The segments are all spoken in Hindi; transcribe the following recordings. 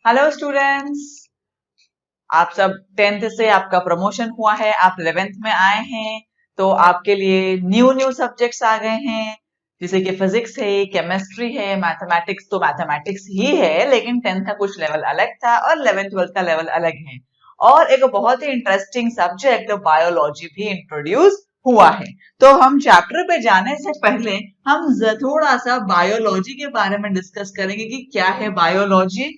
हेलो स्टूडेंट्स, आप सब 10th से आपका प्रमोशन हुआ है, आप 11th में आए हैं। तो आपके लिए न्यू न्यू सब्जेक्ट्स आ गए हैं, जैसे कि फिजिक्स है, केमिस्ट्री है, मैथमेटिक्स। तो मैथमेटिक्स ही है, लेकिन 10th का कुछ लेवल अलग था और 11th 12th का लेवल अलग है। और एक बहुत ही इंटरेस्टिंग सब्जेक्ट बायोलॉजी भी इंट्रोड्यूस हुआ है। तो हम चैप्टर पे जाने से पहले हम थोड़ा सा बायोलॉजी के बारे में डिस्कस करेंगे कि क्या है बायोलॉजी।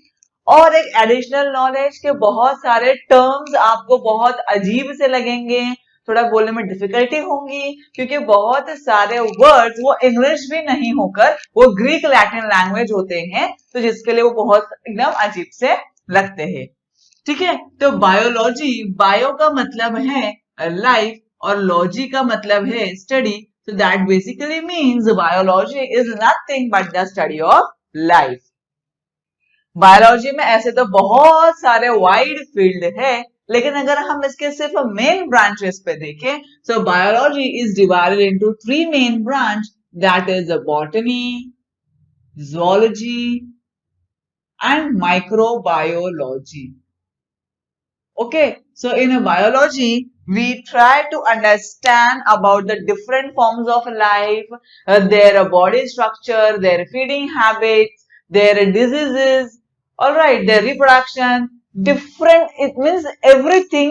और एक एडिशनल नॉलेज के बहुत सारे टर्म्स आपको बहुत अजीब से लगेंगे, थोड़ा बोलने में डिफिकल्टी होंगी, क्योंकि बहुत सारे वर्ड्स वो इंग्लिश भी नहीं होकर वो ग्रीक लैटिन लैंग्वेज होते हैं, तो जिसके लिए वो बहुत एकदम अजीब से लगते हैं। ठीक है, तो बायोलॉजी, बायो का मतलब है लाइफ और लॉजी का मतलब है study. so that basically means biology is nothing but the study of life. Biology में ऐसे तो बहुत सारे वाइड फील्ड है, लेकिन अगर हम इसके सिर्फ मेन ब्रांचेस पे देखें, so biology is divided into 3 main branch, that is botany, zoology and microbiology. Okay, so in biology we try to understand about the different forms of life, their body structure, their feeding habits, their diseases, all right, their reproduction, different, it means everything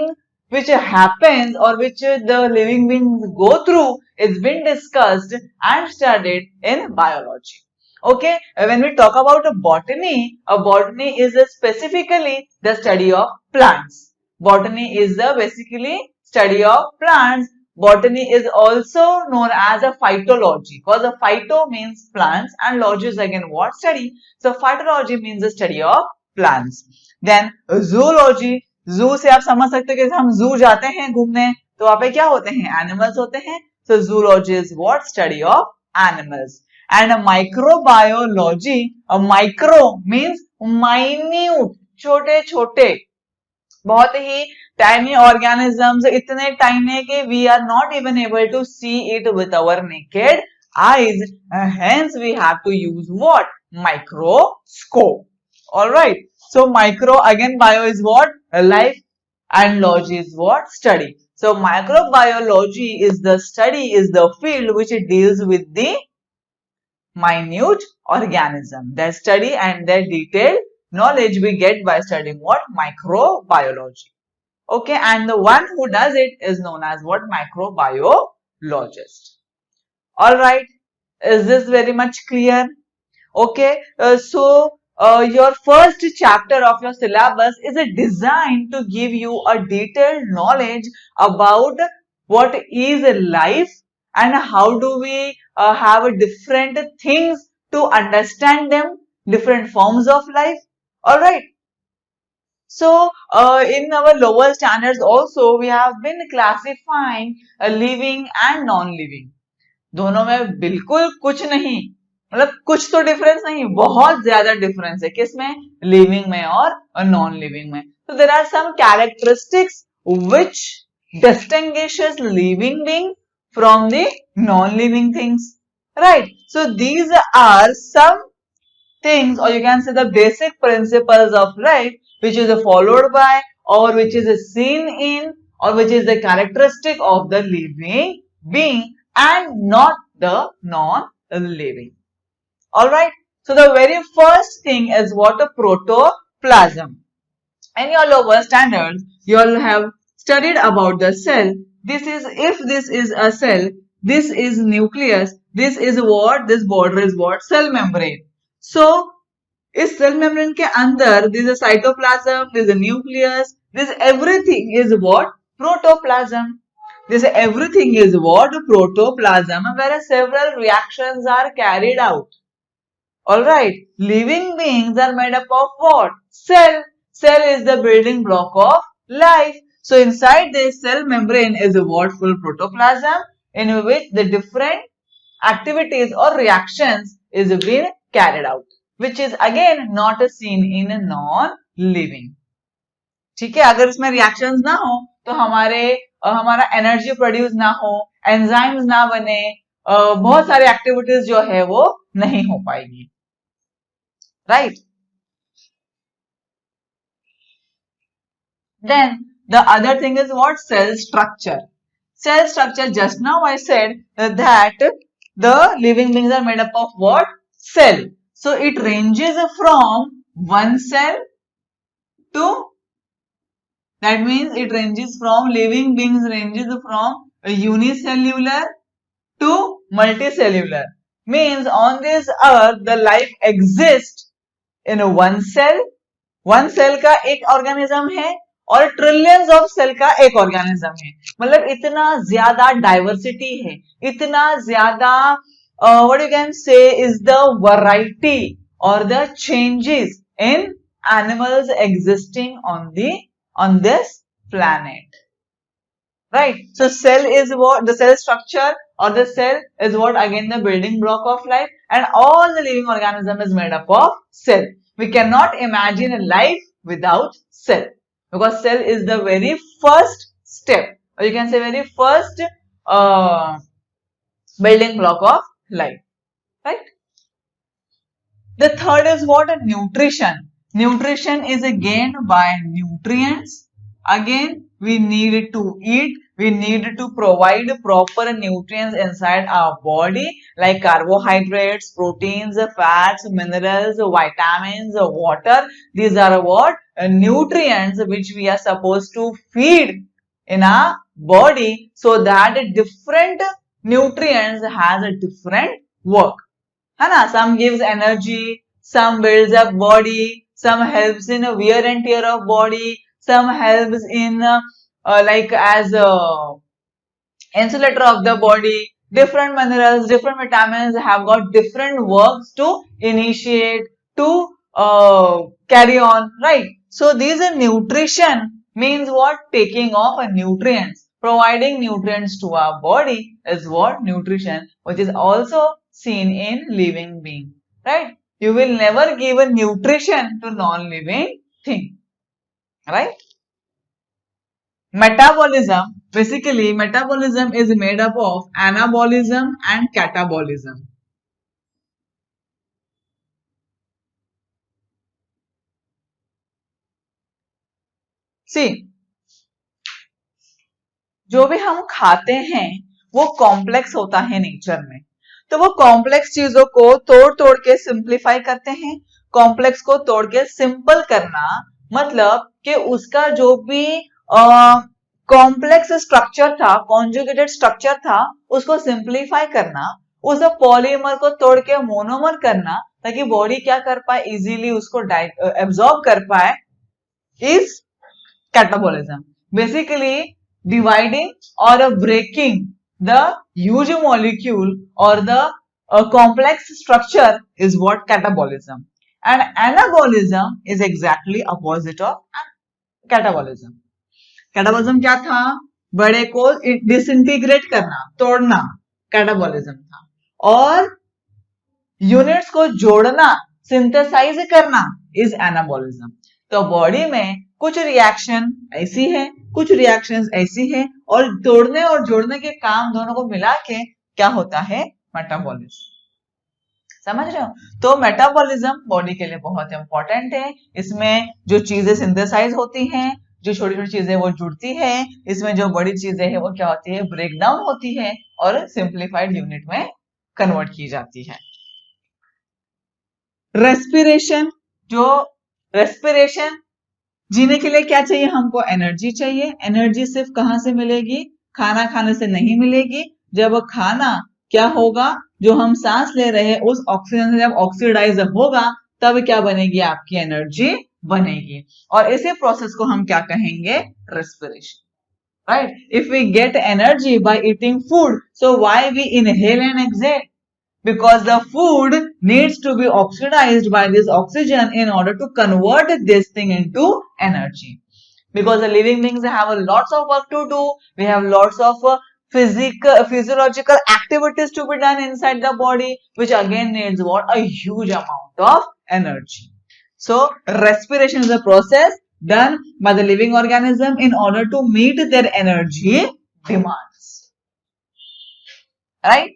which happens or which the living beings go through is been discussed and studied in biology. Okay, when we talk about a botany is specifically the study of plants. Botany is the basically study of plants. Botany is also known as a phytology, because the phyto means plants and logy is again what? Study. So phytology means the study of plants. Then zoology, zoo से आप समझ सकते हो कि हम zoo जाते हैं घूमने, तो वहाँ पे क्या होते हैं? एनिमल्स होते हैं. So zoology is what? Study of animals. And a microbiology, a micro means minute, छोटे छोटे, बहुत ही टाइनी ऑर्गेनिजम्स, इतने टाइनी के we are not even able to see it with our naked eyes, hence we have to use what? Microscope. Alright, so micro again, bio is what? Life and logy is what? Study. So microbiology is the study, is the field which deals with the minute organism. Their study and their detailed knowledge we get by studying what? Microbiology. Okay, and the one who does it is known as what? Microbiologist. All right, is this very much clear? Okay, your first chapter of your syllabus is designed to give you a detailed knowledge about what is life and how do we have different things to understand them, different forms of life. All right. So, in our lower standards also, we have been classifying living and non-living. दोनों में बिल्कुल कुछ नहीं, मतलब कुछ तो डिफरेंस नहीं, बहुत ज्यादा डिफरेंस है. किसमें? लिविंग में और नॉन लिविंग में. तो there are some characteristics which distinguishes living being from the non-living things, right? So these are some things, or you can say the basic principles of life, which is followed by or which is seen in or which is the characteristic of the living being and not the non-living. Alright, so the very first thing is what? A protoplasm. In your lower standards, you all have studied about the cell. This is, if this is a cell, this is nucleus, this is what? This border is what? Cell membrane. So इस सेल मेम्ब्रेन के अंदर this is cytoplasm, this is nucleus, this everything is what? Protoplasm. This everything is what? Protoplasm, where several reactions are carried out. Alright, living beings are made up of what? Cell. Cell is the building block of life. So inside this cell membrane is what? Full protoplasm, in which the different activities or reactions is being carried out, which is again not seen in a non-living. ठीक है, अगर इसमें रिएक्शंस ना हो तो हमारा एनर्जी प्रोड्यूस ना हो, एंजाइम्स ना बने, बहुत सारी एक्टिविटीज जो है वो नहीं हो पाएगी, right? Then the other thing is what? Cell structure. Cell structure, just now I said that the living beings are made up of what? Cell. So it ranges from one cell to, that means it ranges from, living beings ranges from unicellular to multicellular. Means on this earth the life exists in one cell. One cell का एक ऑर्गेनिज्म है और ट्रिलियंस ऑफ सेल का एक ऑर्गेनिज्म है. मतलब इतना ज्यादा डाइवर्सिटी है, इतना ज्यादा what you can say is the variety और the changes in animals existing on this planet, right? So cell is what? The cell structure or the cell is what? Again the building block of life, and all the living organism is made up of cell. We cannot imagine a life without cell, because cell is the very first step, or you can say very first building block of life, right? The third is what? Nutrition. Nutrition is gained by nutrients. Again, we need to eat, we need to provide proper nutrients inside our body, like carbohydrates, proteins, fats, minerals, vitamins, water. These are what? Nutrients which we are supposed to feed in our body, so that different nutrients has a different work. है ना? Some gives energy, some builds up body, some helps in a wear and tear of body, some helps in like as insulator of the body. Different minerals, different vitamins have got different works to initiate, to carry on, right? So these are nutrition means what? Taking of nutrients, providing nutrients to our body is what? Nutrition, which is also seen in living being, right? You will never give a nutrition to non-living thing, right? Metabolism, basically metabolism is made up of anabolism and catabolism. See, जो भी हम खाते हैं वो कॉम्प्लेक्स होता है नेचर में, तो वो कॉम्प्लेक्स चीजों को तोड़ तोड़ के सिंप्लीफाई करते हैं. कॉम्प्लेक्स को तोड़ के सिंपल करना मतलब कि उसका जो भी कॉम्प्लेक्स स्ट्रक्चर था, कॉन्जुगेटेड स्ट्रक्चर था, उसको सिंप्लीफाई करना, उस पॉलीमर को तोड़ के मोनोमर करना, ताकि बॉडी क्या कर पाए? इजीली उसको एब्सॉर्ब कर पाए, इज कैटाबॉलिज्म. बेसिकली डिवाइडिंग और breaking the huge molecule or the complex structure is what? Catabolism. And anabolism is exactly opposite of catabolism. Catabolism क्या था? बड़े को डिसइंटीग्रेट करना, तोड़ना, कैटाबॉलिज्म था. और यूनिट्स को जोड़ना, सिंथेसाइज करना इज एनाबॉलिज्म. तो बॉडी में कुछ रिएक्शन ऐसी है, कुछ रिएक्शंस ऐसी है, और तोड़ने और जोड़ने के काम दोनों को मिला के क्या होता है? मेटाबॉलिज्म. समझ रहे हो? तो मेटाबॉलिज्म बॉडी के लिए बहुत इंपॉर्टेंट है. इसमें जो चीजें सिंथेसाइज होती हैं, जो छोटी छोटी चीजें वो जुड़ती है, इसमें जो बड़ी चीजें हैं वो क्या होती है? ब्रेक डाउन होती है और सिंप्लीफाइड यूनिट में कन्वर्ट की जाती है. रेस्पिरेशन, जो रेस्पिरेशन, जीने के लिए क्या चाहिए हमको? एनर्जी चाहिए. एनर्जी सिर्फ कहां से मिलेगी? खाना खाने से नहीं मिलेगी. जब खाना क्या होगा? जो हम सांस ले रहे हैं उस ऑक्सीजन से जब ऑक्सीडाइज होगा तब क्या बनेगी? आपकी एनर्जी बनेगी. और इसी प्रोसेस को हम क्या कहेंगे? Respiration, right? If we get energy by eating food, so why we inhale and exhale? Because the food needs to be oxidized by this oxygen in order to convert this thing into energy. Because the living beings have lots of work to do. We have lots of physiological activities to be done inside the body, which again needs what? A huge amount of energy. So respiration is a process done by the living organism in order to meet their energy demands. Right?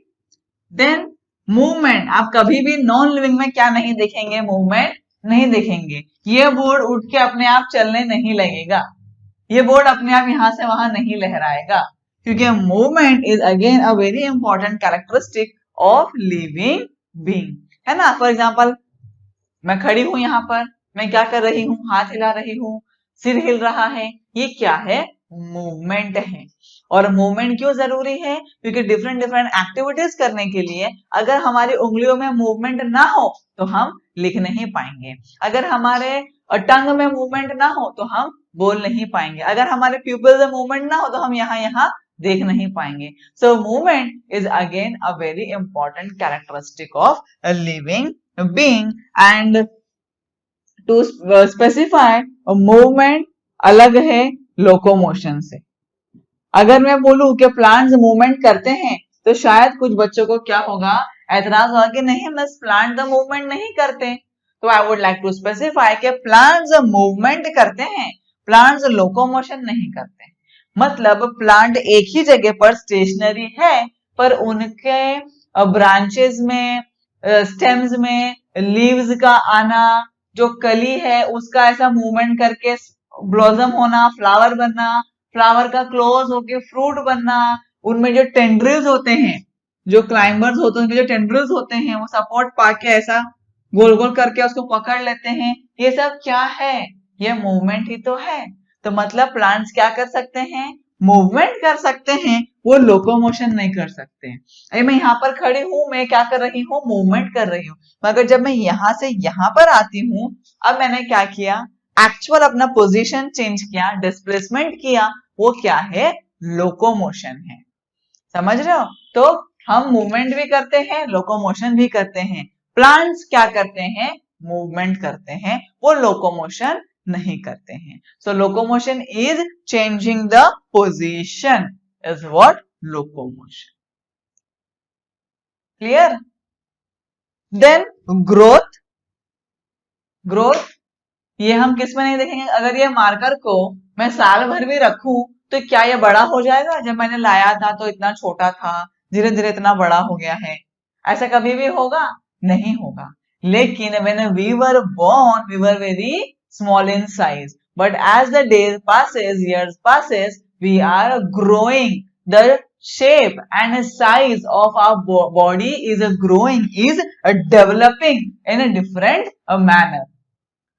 Then movement, आप कभी भी नॉन लिविंग में क्या नहीं देखेंगे? मूवमेंट नहीं देखेंगे. ये बोर्ड उठ के अपने आप चलने नहीं लगेगा. ये बोर्ड अपने आप यहां से वहां नहीं लहराएगा, क्योंकि movement is again a very important characteristic of living being, है ना। फॉर एग्जाम्पल, मैं खड़ी हूं यहाँ पर, मैं क्या कर रही हूँ, हाथ हिला रही हूँ, सिर हिल रहा है, ये क्या है, मूवमेंट है। और मूवमेंट क्यों जरूरी है, क्योंकि डिफरेंट डिफरेंट एक्टिविटीज करने के लिए अगर हमारी उंगलियों में मूवमेंट ना हो तो हम लिख नहीं पाएंगे, अगर हमारे टंग में मूवमेंट ना हो तो हम बोल नहीं पाएंगे, अगर हमारे प्यूपिल में मूवमेंट ना हो तो हम यहाँ देख नहीं पाएंगे। So movement is again a very important characteristic of a living being. And to specify movement अलग है लोकोमोशन से। अगर मैं बोलूं कि प्लांट्स मूवमेंट करते हैं तो शायद कुछ बच्चों को क्या होगा, एतराज होगा कि नहीं मिस, प्लांट तो मूवमेंट नहीं करते। तो I would like to specify कि प्लांट्स मूवमेंट करते हैं, प्लांट्स लोकोमोशन नहीं करते। मतलब प्लांट एक ही जगह पर स्टेशनरी है, पर उनके ब्रांचेस में, स्टेम्स में लीव्स का आना, जो कली है उसका ऐसा मूवमेंट करके ब्लॉसम होना, फ्लावर बनना, फ्लावर का क्लोज होके फ्रूट बनना, उनमें जो टेंड्रिल्स होते हैं, जो क्लाइंबर्स होते हैं, उनके जो टेंड्रिल्स होते हैं वो सपोर्ट पाके ऐसा गोल गोल करके उसको पकड़ लेते हैं, ये सब क्या है, ये मूवमेंट ही तो है। तो मतलब प्लांट्स क्या कर सकते हैं, मूवमेंट कर सकते हैं, वो लोकोमोशन नहीं कर सकते हैं। अरे मैं यहाँ पर खड़ी हूं, मैं क्या कर रही हूँ, मूवमेंट कर रही हूँ, मगर जब मैं यहाँ से यहाँ पर आती हूँ, अब मैंने क्या किया, एक्चुअल अपना पोजीशन चेंज किया, डिस्प्लेसमेंट किया, वो क्या है, लोकोमोशन है। समझ रहे हो? तो हम मूवमेंट भी करते हैं, लोकोमोशन भी करते हैं। प्लांट्स क्या करते हैं, मूवमेंट करते हैं, वो लोकोमोशन नहीं करते हैं। So locomotion is changing the position, is what locomotion. Clear? Then growth. Growth ये हम किस में नहीं देखेंगे, अगर ये मार्कर को मैं साल भर भी रखूं तो क्या ये बड़ा हो जाएगा, जब मैंने लाया था तो इतना छोटा था, धीरे धीरे इतना बड़ा हो गया है, ऐसा कभी भी होगा, नहीं होगा। लेकिन when we were born we were very small in size, but as the days passes, years passes, we are growing, the shape and size of our body is growing, is developing in a different manner,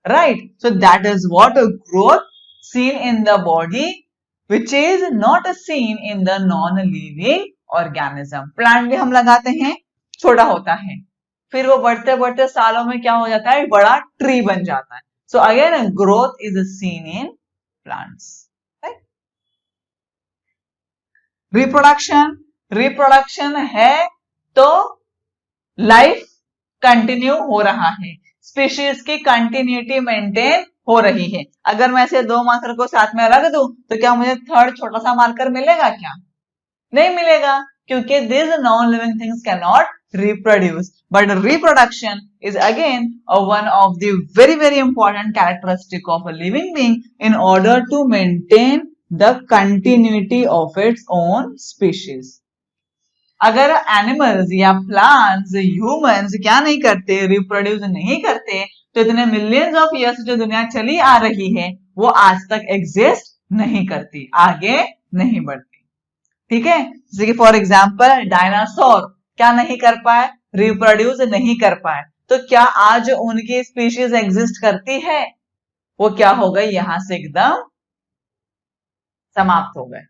right? So that is what a growth seen in the body, which is not seen in the non-living organism. Plant भी हम लगाते हैं, छोटा होता है, फिर वो बढ़ते बढ़ते सालों में क्या हो जाता है, बड़ा ट्री बन जाता है। So again growth is seen in plants, right? Reproduction है तो लाइफ कंटिन्यू हो रहा है, स्पीशीज की कंटिन्यूटी मेंटेन हो रही है। अगर मैं ऐसे दो मार्कर को साथ में रख दूं तो क्या मुझे थर्ड छोटा सा मार्कर मिलेगा, क्या नहीं मिलेगा, क्योंकि this non living things can not reproduce. But reproduction is again one of the very important characteristic of a living being in order to maintain the continuity of its own species. अगर एनिमल्स या प्लांट्स, ह्यूमंस क्या नहीं करते, रिप्रोड्यूस नहीं करते, तो इतने मिलियंस ऑफ ईयर्स जो दुनिया चली आ रही है वो आज तक एग्जिस्ट नहीं करती, आगे नहीं बढ़ती। ठीक है, जैसे कि फॉर एग्जाम्पल डायनासोर क्या नहीं कर पाए, रिप्रोड्यूस नहीं कर पाए, तो क्या आज उनकी स्पीशीज एग्जिस्ट करती है, वो क्या हो गई, यहां से एकदम समाप्त हो गए।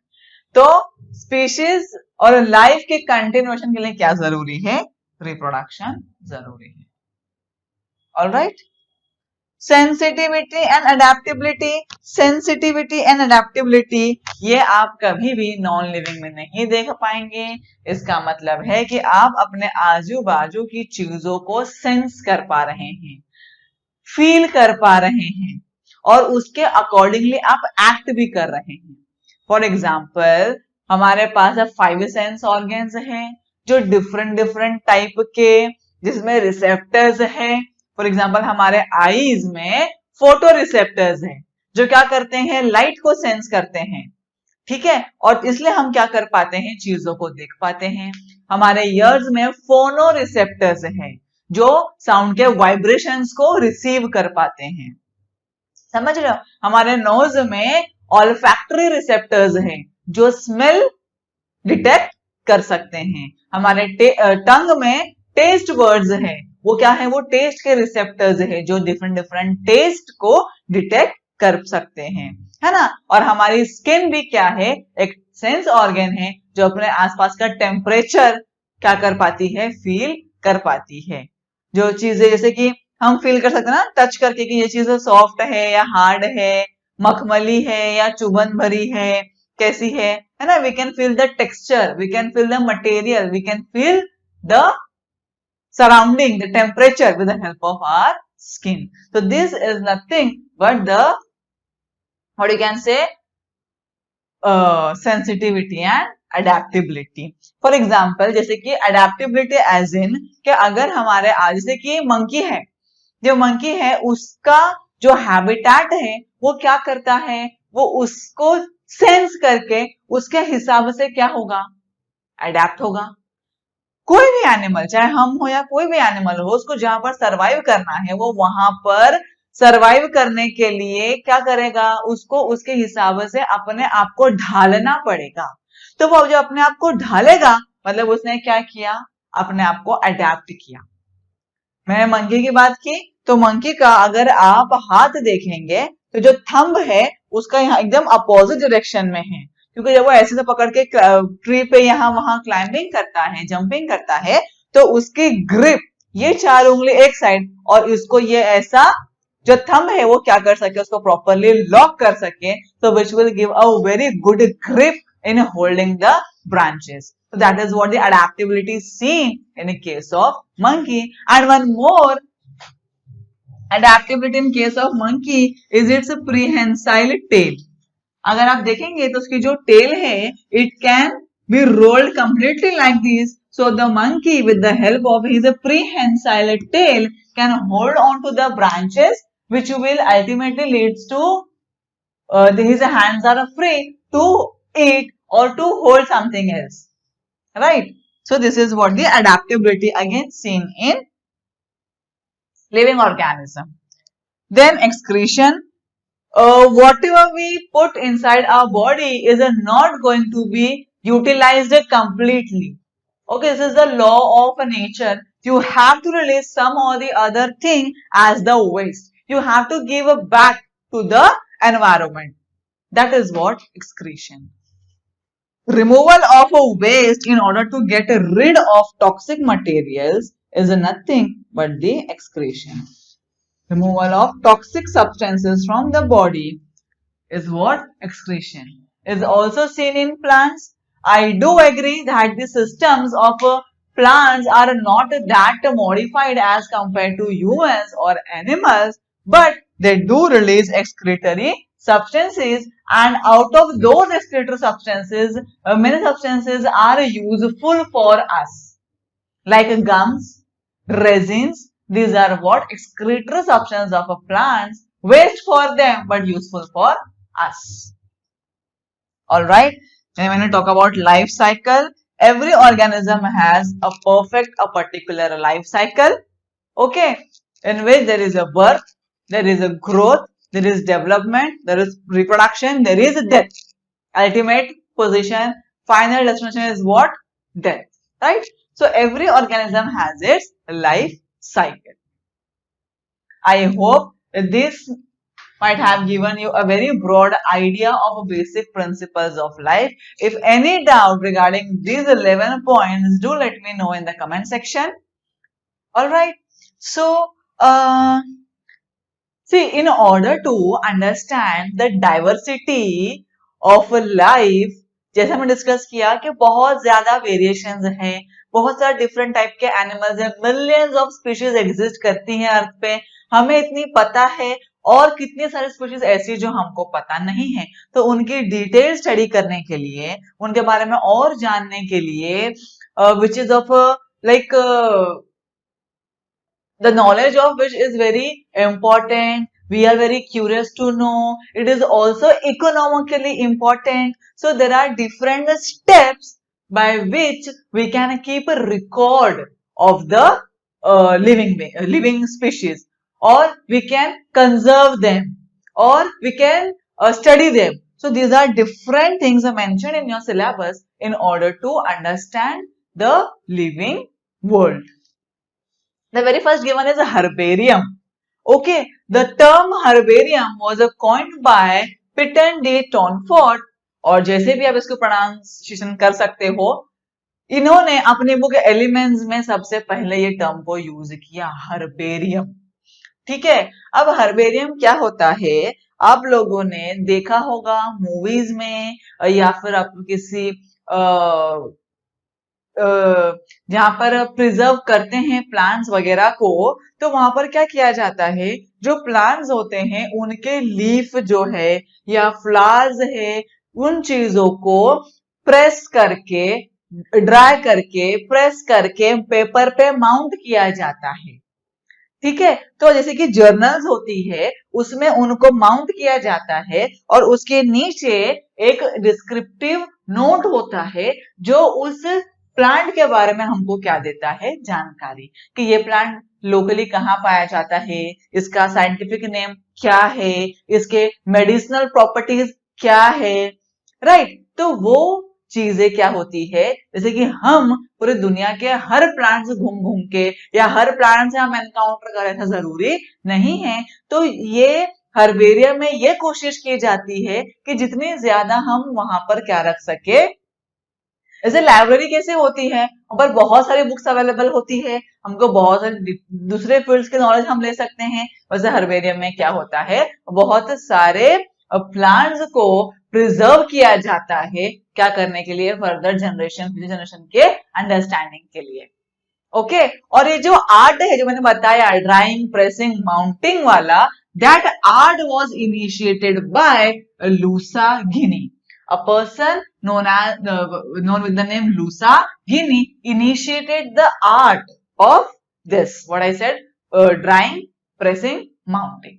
तो स्पीशीज और लाइफ के कंटिन्यूएशन के लिए क्या जरूरी है, रिप्रोडक्शन जरूरी है। Alright, sensitivity and adaptability. Sensitivity and adaptability ये आप कभी भी नॉन लिविंग में नहीं देख पाएंगे। इसका मतलब है कि आप अपने आजू बाजू की चीजों को सेंस कर पा रहे हैं, फील कर पा रहे हैं, और उसके अकॉर्डिंगली आप एक्ट भी कर रहे हैं। फॉर एग्जाम्पल हमारे पास अब 5 सेंस ऑर्गन्स हैं जो डिफरेंट टाइप के, जिसमें रिसेप्टर्स हैं। फॉर एग्जाम्पल हमारे आईज में फोटो रिसेप्टर्स हैं जो क्या करते हैं, लाइट को सेंस करते हैं, ठीक है, और इसलिए हम क्या कर पाते हैं, चीजों को देख पाते हैं। हमारे ईयर्स में फोनो रिसेप्टर्स हैं जो साउंड के वाइब्रेशंस को रिसीव कर पाते हैं, समझ रहे हो। हमारे नोज में ऑल्फैक्टरी रिसेप्टर्स हैं जो स्मेल डिटेक्ट कर सकते हैं। हमारे टंग में टेस्ट बर्ड्स हैं, वो क्या है, वो टेस्ट के रिसेप्टर्स है जो डिफरेंट डिफरेंट टेस्ट को डिटेक्ट कर सकते हैं, है ना। और हमारी स्किन भी क्या है, एक सेंस ऑर्गन है जो अपने आसपास का टेम्परेचर क्या कर पाती है, फील कर पाती है। जो चीजें जैसे कि हम फील कर सकते हैं ना टच करके कि ये चीज सॉफ्ट है या हार्ड है, मखमली है या चुभन भरी है, कैसी है ना। We can feel the texture, we can feel the material, we can feel the surrounding, the temperature with the help of our skin. So this is nothing but the, what you can say, sensitivity and adaptability. For example, जैसे कि adaptability as in कि अगर हमारे जैसे कि मंकी है, जो मंकी है उसका जो हैबिटेट है वो क्या करता है, वो उसको सेंस करके उसके हिसाब से क्या होगा, अडेप्ट होगा। कोई भी एनिमल, चाहे हम हो या कोई भी एनिमल हो, उसको जहां पर सरवाइव करना है वो वहां पर सरवाइव करने के लिए क्या करेगा, उसको उसके हिसाब से अपने आप को ढालना पड़ेगा। तो वो जब अपने आप को ढालेगा मतलब उसने क्या किया, अपने आप को अडेप्ट किया। मैंने मंकी की बात की, तो मंकी का अगर आप हाथ देखेंगे तो जो थंब है उसका यहाँ एकदम अपोजिट डायरेक्शन में है, क्योंकि जब वो ऐसे से पकड़ के ट्री पे यहाँ वहां क्लाइंबिंग करता है, जंपिंग करता है, तो उसकी ग्रिप ये 4 उंगली एक साइड और इसको ये ऐसा जो थंब है वो क्या कर सके, उसको प्रॉपरली लॉक कर सके, so which will give a very good grip in holding the branches. So that is what the adaptability is seen in a case of monkey. And one more adaptability in case of monkey is its prehensile tail. अगर आप देखेंगे तो उसकी जो टेल है, it can be rolled completely like this. So the monkey with the help of his prehensile tail can hold on to the branches, which will ultimately leads to his hands are free to eat or to hold something else, right? So this is what the adaptability again seen in living organism. Then excretion. Whatever we put inside our body is not going to be utilized completely. Okay, this is the law of nature. You have to release some or the other thing as the waste. You have to give back to the environment. That is what excretion. Removal of a waste in order to get rid of toxic materials is nothing but the excretion. Removal of toxic substances from the body is what? Excretion. Is also seen in plants. I do agree that the systems of plants are not that modified as compared to humans or animals, but they do release excretory substances, and out of those excretory substances, many substances are useful for us, like gums, resins. These are what? Excretory substances of plants, waste for them but useful for us. Alright, then when we talk about life cycle, every organism has a particular life cycle, okay, in which there is a birth, there is a growth, there is development, there is reproduction, there is death. Ultimate position, final destination is what? Death, right? So every organism has its life cycle. I hope this might have given you a very broad idea of basic principles of life. If any doubt regarding these 11 points, do let me know in the comment section. Alright, so see, in order to understand the diversity of life, जैसे हमने डिस्कस किया कि बहुत ज्यादा वेरिएशंस हैं, बहुत सारे डिफरेंट टाइप के एनिमल्स हैं, मिलियंस ऑफ स्पीशीज एग्जिस्ट करती हैं अर्थ पे, हमें इतनी पता है, और कितनी सारी स्पीशीज ऐसी जो हमको पता नहीं है। तो उनकी डिटेल स्टडी करने के लिए, उनके बारे में और जानने के लिए, which is of like the knowledge of which is very important, we are very curious to know, it is also economically important. So there are different steps by which we can keep a record of the living species, or we can conserve them, or we can study them. So these are different things mentioned in your syllabus in order to understand the living world. The very first given is a herbarium. Okay, the term herbarium was coined by Pitton de Tonfort, और जैसे भी आप इसको प्रोनाउंसिएशन कर सकते हो, इन्होंने अपने बुक एलिमेंट्स में सबसे पहले ये टर्म को यूज किया, हर्बेरियम। ठीक है, अब हर्बेरियम क्या होता है, आप लोगों ने देखा होगा मूवीज में या फिर आप किसी जहां पर प्रिजर्व करते हैं प्लांट्स वगैरह को, तो वहां पर क्या किया जाता है, जो प्लांट्स होते हैं उनके लीफ जो है या फ्लावर्स है, उन चीजों को प्रेस करके, ड्राई करके, प्रेस करके पेपर पे माउंट किया जाता है। ठीक है, तो जैसे कि जर्नल्स होती है उसमें उनको माउंट किया जाता है और उसके नीचे एक डिस्क्रिप्टिव नोट होता है जो उस प्लांट के बारे में हमको क्या देता है, जानकारी, कि ये प्लांट लोकली कहाँ पाया जाता है, इसका साइंटिफिक नेम क्या है, इसके मेडिसिनल प्रॉपर्टीज क्या है, राइट। तो वो चीजें क्या होती है, जैसे कि हम पूरी दुनिया के हर प्लांट से घूम घूम के या हर प्लांट से हम एनकाउंटर कर रहे थे, जरूरी नहीं है। तो ये हर्बेरियम में ये कोशिश की जाती है कि जितनी ज्यादा हम वहां पर क्या रख सके, जैसे लाइब्रेरी कैसे होती है, वहां पर बहुत सारी बुक्स अवेलेबल होती है, हमको बहुत सारे दूसरे फील्ड्स के नॉलेज हम ले सकते हैं, वैसे हर्बेरियम में क्या होता है, बहुत सारे प्लांट्स को प्रिजर्व किया जाता है, क्या करने के लिए, फर्दर जनरेशन, फ्यूचर जनरेशन के अंडरस्टैंडिंग के लिए। ओके, और ये जो आर्ट है जो मैंने बताया, ड्राइंग, प्रेसिंग, माउंटिंग वाला, that art was initiated by Luca Ghini. A person known with the name Lusa Guinea initiated the art of this, what I said, drying, pressing, mounting.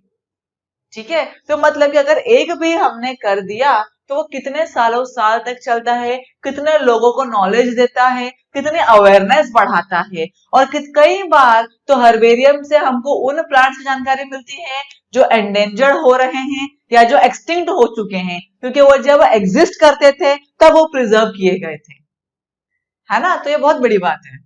ठीक है, तो मतलब कि अगर एक भी हमने कर दिया तो वो कितने सालों साल तक चलता है, कितने लोगों को नॉलेज देता है, कितनी अवेयरनेस बढ़ाता है। और कई बार तो हर्बेरियम से हमको उन प्लांट्स की जानकारी मिलती है जो एंडेंजर्ड हो रहे हैं या जो एक्सटिंक्ट हो चुके हैं, क्योंकि वो जब एग्जिस्ट करते थे तब वो प्रिजर्व किए गए थे, है ना। तो ये बहुत बड़ी बात है।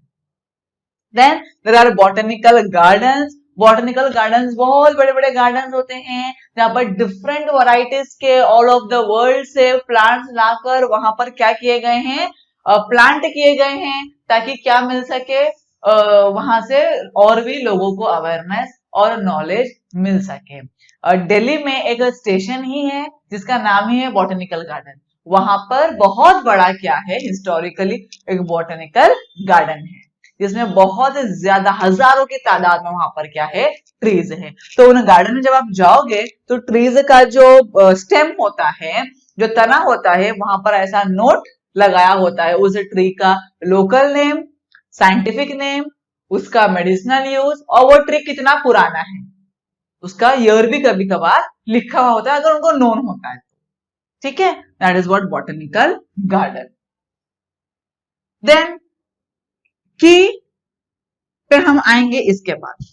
Then there are botanical gardens. Botanical gardens बहुत बड़े बड़े गार्डन्स होते हैं जहां पर डिफरेंट वैरायटीज के ऑल ऑफ द वर्ल्ड से प्लांट्स लाकर वहां पर क्या किए गए हैं, प्लांट किए गए हैं, ताकि क्या मिल सके, वहां से और भी लोगों को अवेयरनेस और नॉलेज मिल सके। दिल्ली में एक स्टेशन ही है जिसका नाम ही है बॉटनिकल गार्डन। वहां पर बहुत बड़ा क्या है, हिस्टोरिकली एक बॉटनिकल गार्डन है जिसमें बहुत ज्यादा हजारों की तादाद में वहां पर क्या है, ट्रीज है। तो उन गार्डन में जब आप जाओगे तो ट्रीज का जो स्टेम होता है, जो तना होता है, वहां पर ऐसा नोट लगाया होता है उस ट्री का लोकल नेम, साइंटिफिक नेम, उसका मेडिसिनल यूज और वो ट्री कितना पुराना है, उसका ईयर भी कभी कभार लिखा हुआ होता है अगर उनको नोन होता है। ठीक है, that is what botanical garden. Then key पे हम आएंगे इसके बाद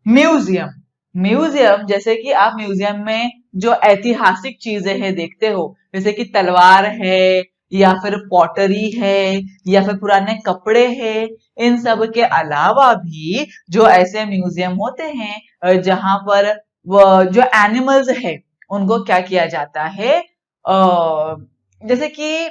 म्यूजियम। म्यूजियम, जैसे कि आप म्यूजियम में जो ऐतिहासिक चीजें हैं देखते हो, जैसे कि तलवार है या फिर पॉटरी है या फिर पुराने कपड़े हैं, इन सब के अलावा भी जो ऐसे म्यूजियम होते हैं जहां पर वो जो एनिमल्स है उनको क्या किया जाता है, जैसे कि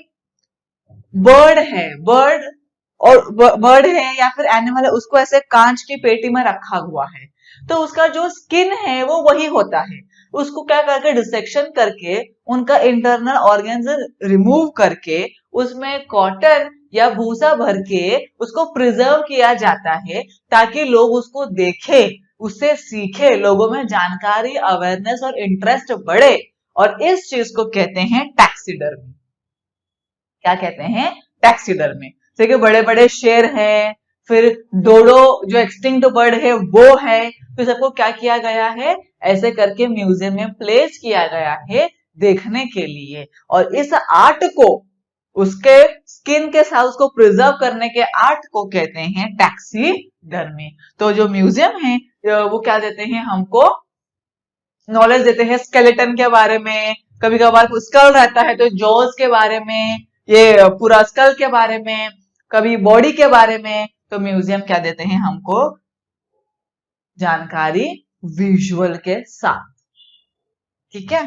बर्ड है, बर्ड है या फिर एनिमल है, उसको ऐसे कांच की पेटी में रखा हुआ है, तो उसका जो स्किन है वो वही होता है, उसको क्या करके डिसेक्शन करके उनका इंटरनल ऑर्गन्स रिमूव करके उसमें कॉटन या भूसा भर के उसको प्रिजर्व किया जाता है, ताकि लोग उसको देखे, उससे सीखे, लोगों में जानकारी, अवेयरनेस और इंटरेस्ट बढ़े। और इस चीज को कहते हैं टैक्सीडर्मी। क्या कहते हैं, टैक्सीडर्मी। जैसे कि बड़े बड़े शेर हैं, फिर डोडो जो एक्सटिंक्ट बर्ड है वो है, तो सबको क्या किया गया है, ऐसे करके म्यूजियम में प्लेस किया गया है देखने के लिए। और इस आर्ट को, उसके स्किन के साथ उसको प्रिजर्व करने के आर्ट को कहते हैं टैक्सीडर्मी। तो जो म्यूजियम है वो क्या देते हैं, हमको नॉलेज देते हैं स्केलेटन के बारे में, कभी कभार स्कल रहता है तो जॉज के बारे में, ये पूरा स्कल के बारे में, कभी बॉडी के बारे में। तो म्यूजियम क्या देते हैं हमको? जानकारी विजुअल के साथ। ठीक है।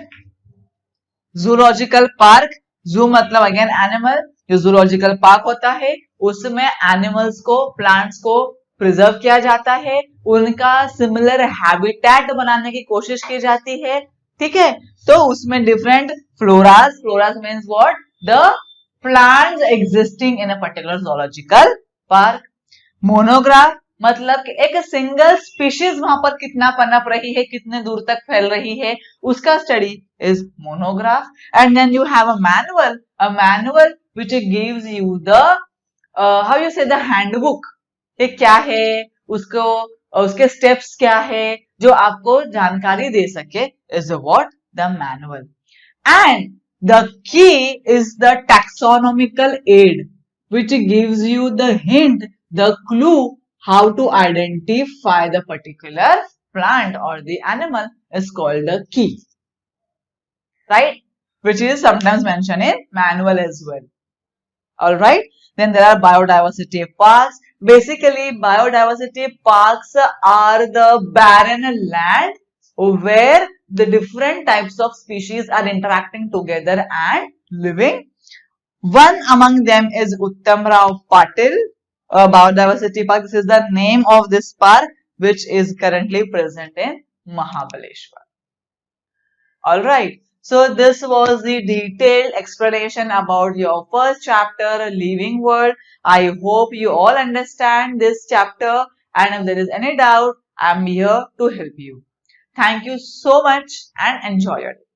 जूलॉजिकल पार्क, जू मतलब अगेन एनिमल, जो जूलॉजिकल पार्क होता है उसमें एनिमल्स को, प्लांट्स को प्रिजर्व किया जाता है, उनका सिमिलर हैबिटेट बनाने की कोशिश की जाती है। ठीक है। तो उसमें different floras, floras means what? The plants existing in a particular zoological park. Monograph मतलब कि एक सिंगल स्पीशीज वहां पर कितना पनप रही है, कितने दूर तक फैल रही है, उसका study is monograph. And then you have a manual which gives you the how you say the handbook. ये क्या है, उसको उसके स्टेप्स क्या है, जो आपको जानकारी दे सके, is what? The manual. And the key is the taxonomical aid which gives you the hint, the clue how to identify the particular plant or the animal is called the key, right? Which is sometimes mentioned in manual as well. All right. Then there are biodiversity parks. Basically, biodiversity parks are the barren land where the different types of species are interacting together and living. One among them is Uttam Rao Patil Biodiversity Park. This is the name of this park, which is currently present in Mahabaleshwar. All right. So this was the detailed explanation about your first chapter, Living World. I hope you all understand this chapter, and if there is any doubt, I am here to help you. Thank you so much and enjoy your day.